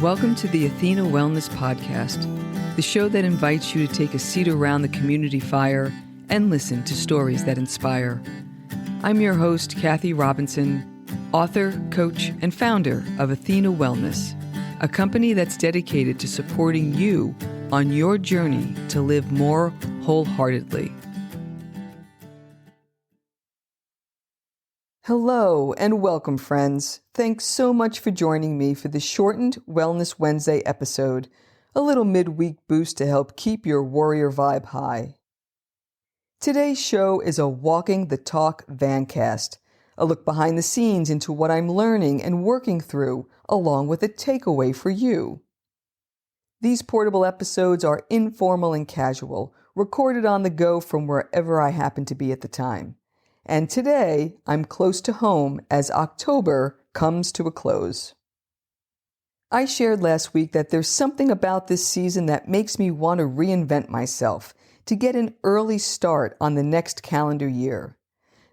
Welcome to the Athena Wellness Podcast, the show that invites you to take a seat around the community fire and listen to stories that inspire. I'm your host, Kathy Robinson, author, coach, and founder of Athena Wellness, a company that's dedicated to supporting you on your journey to live more wholeheartedly. Hello and welcome, friends. Thanks so much for joining me for the shortened Wellness Wednesday episode, a little midweek boost to help keep your warrior vibe high. Today's show is a Walking the Talk Vancast, a look behind the scenes into what I'm learning and working through, along with a takeaway for you. These portable episodes are informal and casual, recorded on the go from wherever I happen to be at the time. And today, I'm close to home as October comes to a close. I shared last week that there's something about this season that makes me want to reinvent myself to get an early start on the next calendar year.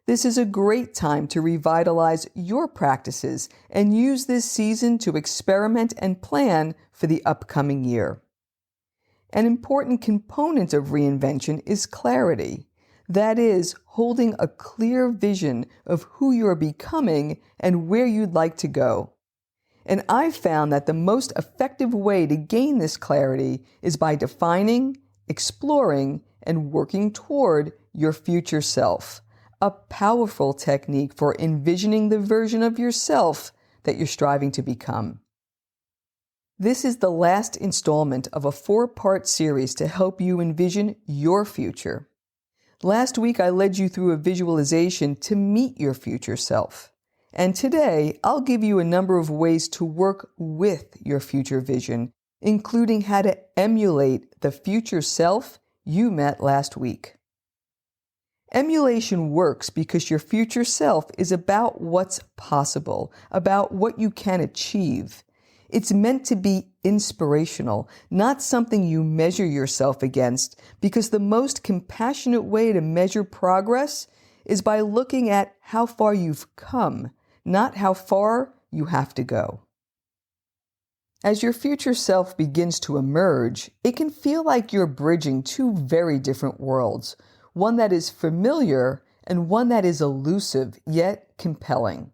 This is a great time to revitalize your practices and use this season to experiment and plan for the upcoming year. An important component of reinvention is clarity. That is, holding a clear vision of who you're becoming and where you'd like to go. And I've found that the most effective way to gain this clarity is by defining, exploring, and working toward your future self, a powerful technique for envisioning the version of yourself that you're striving to become. This is the last installment of a 4-part series to help you envision your future. Last week, I led you through a visualization to meet your future self. And today, I'll give you a number of ways to work with your future vision, including how to emulate the future self you met last week. Emulation works because your future self is about what's possible, about what you can achieve. It's meant to be inspirational, not something you measure yourself against, because the most compassionate way to measure progress is by looking at how far you've come, not how far you have to go. As your future self begins to emerge, it can feel like you're bridging two very different worlds, one that is familiar and one that is elusive yet compelling.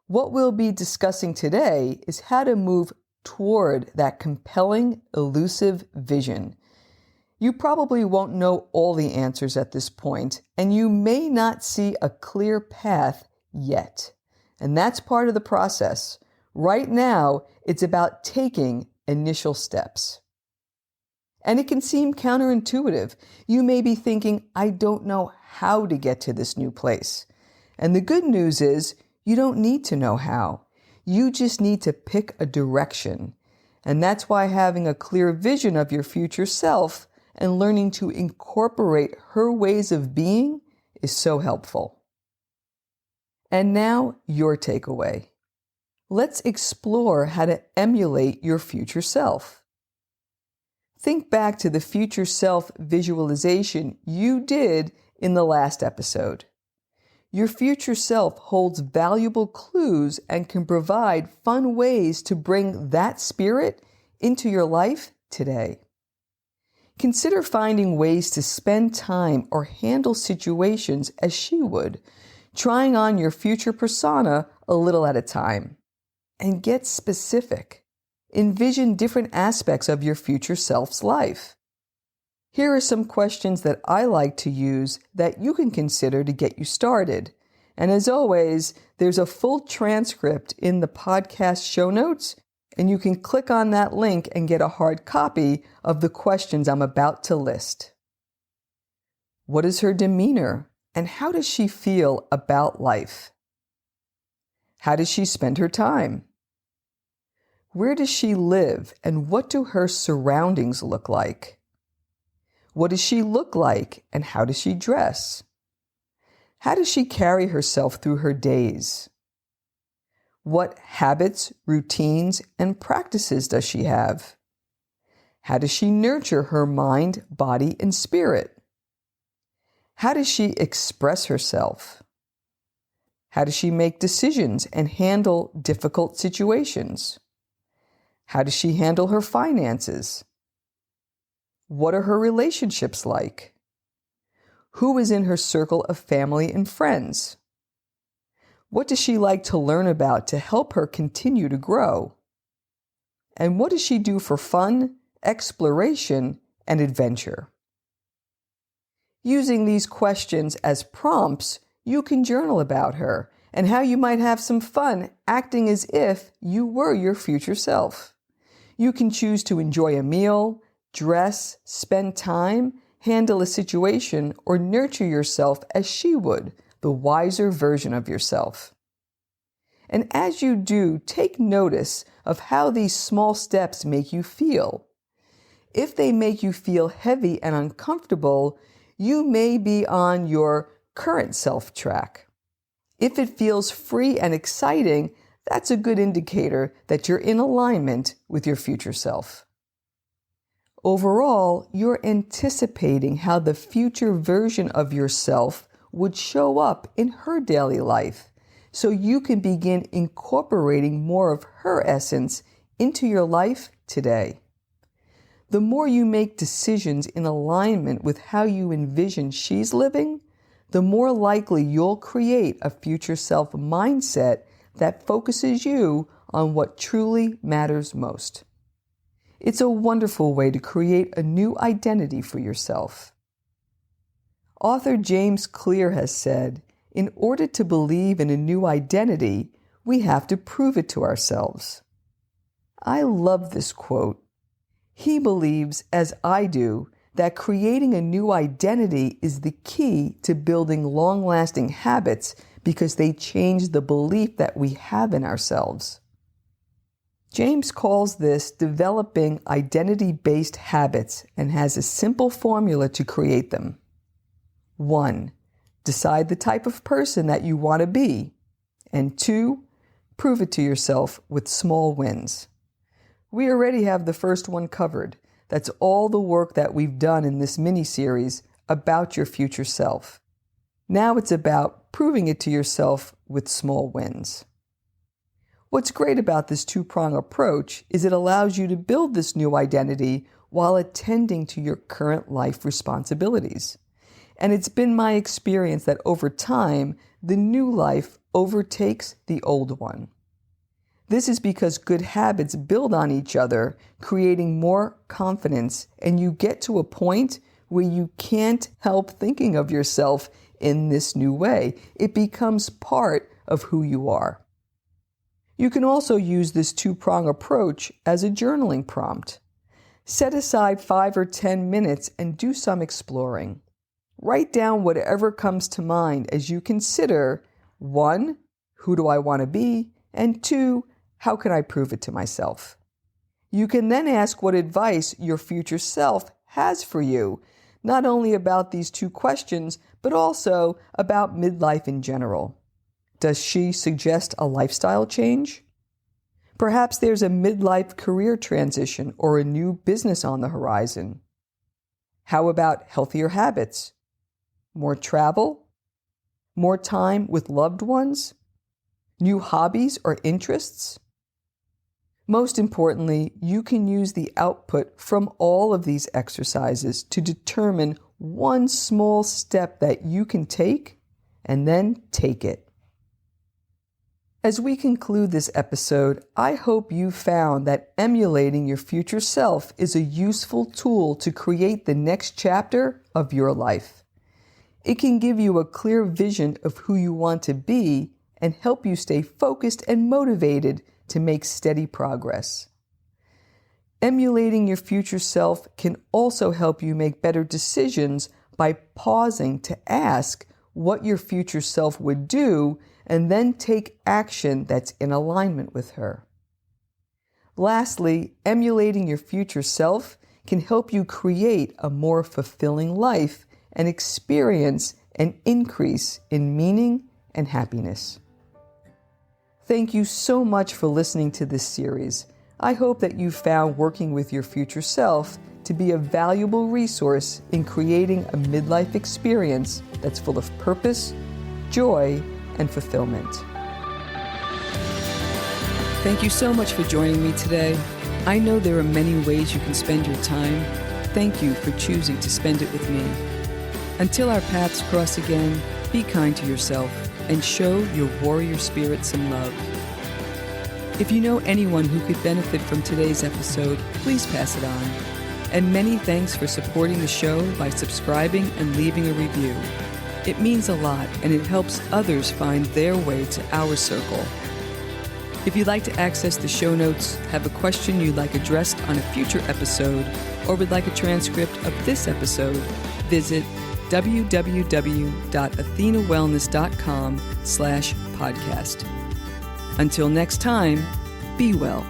What we'll be discussing today is how to move toward that compelling, elusive vision. You probably won't know all the answers at this point, and you may not see a clear path yet. And that's part of the process. Right now, it's about taking initial steps. And it can seem counterintuitive. You may be thinking, I don't know how to get to this new place. And the good news is, you don't need to know how. You just need to pick a direction. And that's why having a clear vision of your future self and learning to incorporate her ways of being is so helpful. And now, your takeaway. Let's explore how to emulate your future self. Think back to the future self visualization you did in the last episode. Your future self holds valuable clues and can provide fun ways to bring that spirit into your life today. Consider finding ways to spend time or handle situations as she would, trying on your future persona a little at a time. And get specific. Envision different aspects of your future self's life. Here are some questions that I like to use that you can consider to get you started. And as always, there's a full transcript in the podcast show notes, and you can click on that link and get a hard copy of the questions I'm about to list. What is her demeanor, and how does she feel about life? How does she spend her time? Where does she live, and what do her surroundings look like? What does she look like, and how does she dress? How does she carry herself through her days? What habits, routines, and practices does she have? How does she nurture her mind, body, and spirit? How does she express herself? How does she make decisions and handle difficult situations? How does she handle her finances? What are her relationships like? Who is in her circle of family and friends? What does she like to learn about to help her continue to grow? And what does she do for fun, exploration, and adventure? Using these questions as prompts, you can journal about her and how you might have some fun acting as if you were your future self. You can choose to enjoy a meal, dress, spend time, handle a situation, or nurture yourself as she would, the wiser version of yourself. And as you do, take notice of how these small steps make you feel. If they make you feel heavy and uncomfortable, you may be on your current self track. If it feels free and exciting, that's a good indicator that you're in alignment with your future self. Overall, you're anticipating how the future version of yourself would show up in her daily life, so you can begin incorporating more of her essence into your life today. The more you make decisions in alignment with how you envision she's living, the more likely you'll create a future self mindset that focuses you on what truly matters most. It's a wonderful way to create a new identity for yourself. Author James Clear has said, in order to believe in a new identity, we have to prove it to ourselves. I love this quote. He believes, as I do, that creating a new identity is the key to building long-lasting habits because they change the belief that we have in ourselves. James calls this developing identity-based habits and has a simple formula to create them. 1. Decide the type of person that you want to be. And 2. Prove it to yourself with small wins. We already have the first one covered. That's all the work that we've done in this mini-series about your future self. Now it's about proving it to yourself with small wins. What's great about this two-prong approach is it allows you to build this new identity while attending to your current life responsibilities. And it's been my experience that over time, the new life overtakes the old one. This is because good habits build on each other, creating more confidence, and you get to a point where you can't help thinking of yourself in this new way. It becomes part of who you are. You can also use this two-prong approach as a journaling prompt. Set aside 5 or 10 minutes and do some exploring. Write down whatever comes to mind as you consider 1. Who do I want to be? And 2. How can I prove it to myself? You can then ask what advice your future self has for you, not only about these 2 questions, but also about midlife in general. Does she suggest a lifestyle change? Perhaps there's a midlife career transition or a new business on the horizon. How about healthier habits? More travel? More time with loved ones? New hobbies or interests? Most importantly, you can use the output from all of these exercises to determine one small step that you can take, and then take it. As we conclude this episode, I hope you found that emulating your future self is a useful tool to create the next chapter of your life. It can give you a clear vision of who you want to be and help you stay focused and motivated to make steady progress. Emulating your future self can also help you make better decisions by pausing to ask what your future self would do and then take action that's in alignment with her. Lastly, emulating your future self can help you create a more fulfilling life and experience an increase in meaning and happiness. Thank you so much for listening to this series. I hope that you found working with your future self to be a valuable resource in creating a midlife experience that's full of purpose, joy, and fulfillment. Thank you so much for joining me today. I know there are many ways you can spend your time. Thank you for choosing to spend it with me. Until our paths cross again, be kind to yourself and show your warrior spirit some love. If you know anyone who could benefit from today's episode, please pass it on. And many thanks for supporting the show by subscribing and leaving a review. It means a lot, and it helps others find their way to our circle. If you'd like to access the show notes, have a question you'd like addressed on a future episode, or would like a transcript of this episode, visit www.athenawellness.com/podcast. Until next time, be well.